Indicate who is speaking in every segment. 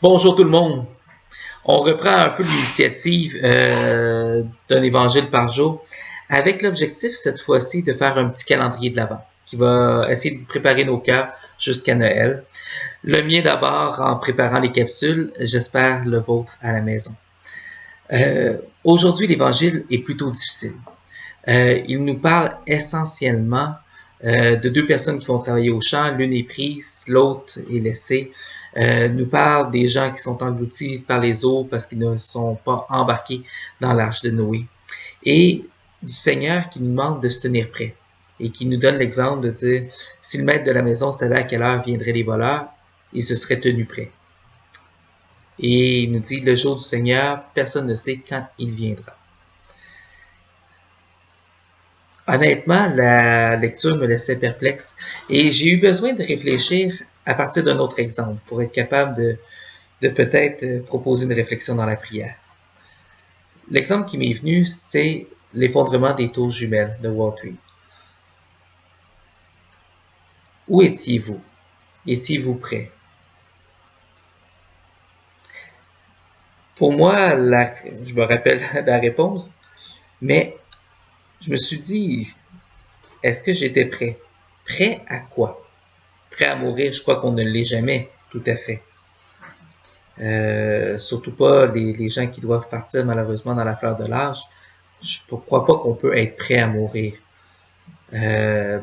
Speaker 1: Bonjour tout le monde. On reprend un peu l'initiative d'un évangile par jour avec l'objectif cette fois-ci de faire un petit calendrier de l'Avent qui va essayer de préparer nos cœurs jusqu'à Noël. Le mien d'abord en préparant les capsules, j'espère le vôtre à la maison. Aujourd'hui, l'évangile est plutôt difficile. Il nous parle essentiellement de deux personnes qui vont travailler au champ. L'une est prise, l'autre est laissée. Nous parle des gens qui sont engloutis par les eaux parce qu'ils ne sont pas embarqués dans l'arche de Noé. Et du Seigneur qui nous demande de se tenir prêt et qui nous donne l'exemple de dire, si le maître de la maison savait à quelle heure viendraient les voleurs, il se serait tenu prêt. Et il nous dit, le jour du Seigneur, personne ne sait quand il viendra. Honnêtement, la lecture me laissait perplexe et j'ai eu besoin de réfléchir à partir d'un autre exemple pour être capable de peut-être proposer une réflexion dans la prière. L'exemple qui m'est venu, c'est l'effondrement des tours jumelles de World Trade. Où étiez-vous? Étiez-vous prêt? Pour moi, je me rappelle la réponse, mais je me suis dit, est-ce que j'étais prêt? Prêt à quoi? Prêt à mourir, je crois qu'on ne l'est jamais, tout à fait. Surtout pas les gens qui doivent partir malheureusement dans la fleur de l'âge. Je ne crois pas qu'on peut être prêt à mourir.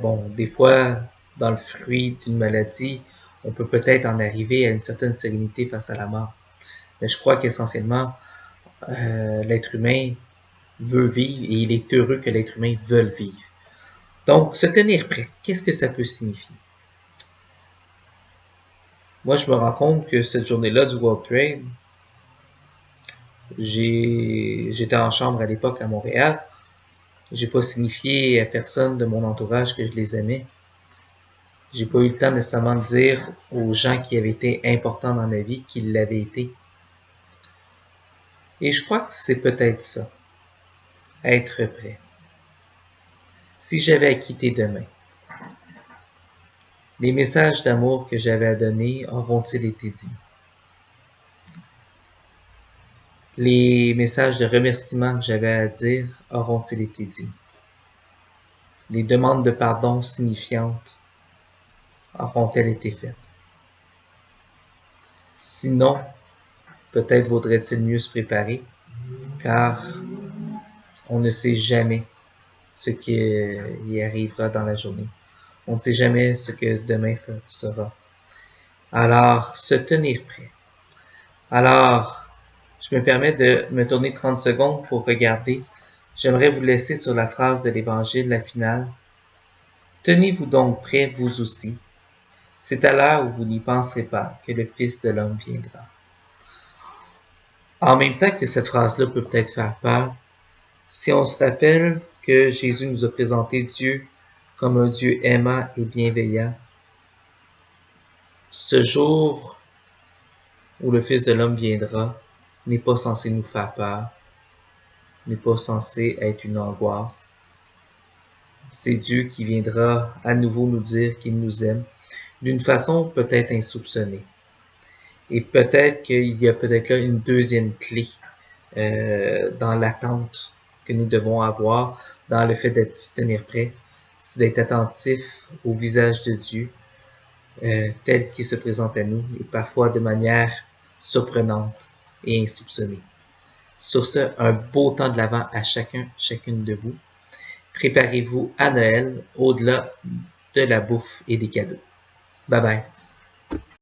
Speaker 1: Bon, des fois, dans le fruit d'une maladie, on peut peut-être en arriver à une certaine sérénité face à la mort. Mais je crois qu'essentiellement, l'être humain veut vivre et il est heureux que l'être humain veuille vivre. Donc, se tenir prêt, qu'est-ce que ça peut signifier? Moi, je me rends compte que cette journée-là du World Trade, j'étais en chambre à l'époque à Montréal. J'ai pas signifié à personne de mon entourage que je les aimais. J'ai pas eu le temps nécessairement de dire aux gens qui avaient été importants dans ma vie qu'ils l'avaient été. Et je crois que c'est peut-être ça, être prêt. Si j'avais à quitter demain, les messages d'amour que j'avais à donner auront-ils été dits? Les messages de remerciement que j'avais à dire auront-ils été dits? Les demandes de pardon signifiantes auront-elles été faites? Sinon, peut-être vaudrait-il mieux se préparer, car on ne sait jamais ce qui y arrivera dans la journée. On ne sait jamais ce que demain sera. Alors, se tenir prêt. Alors, je me permets de me tourner 30 secondes pour regarder. J'aimerais vous laisser sur la phrase de l'Évangile, la finale. Tenez-vous donc prêts, vous aussi. C'est à l'heure où vous n'y penserez pas que le Fils de l'homme viendra. En même temps que cette phrase-là peut peut-être faire peur, si on se rappelle que Jésus nous a présenté Dieu comme un Dieu aimant et bienveillant, ce jour où le Fils de l'homme viendra n'est pas censé nous faire peur, n'est pas censé être une angoisse. C'est Dieu qui viendra à nouveau nous dire qu'il nous aime d'une façon peut-être insoupçonnée. Et peut-être qu'il y a peut-être là une deuxième clé dans l'attente que nous devons avoir, dans le fait d'être se tenir prêt, c'est d'être attentif au visage de Dieu tel qu'il se présente à nous et parfois de manière surprenante et insoupçonnée. Sur ce, un beau temps de l'Avent à chacune de vous. Préparez-vous à Noël au-delà de la bouffe et des cadeaux. Bye bye.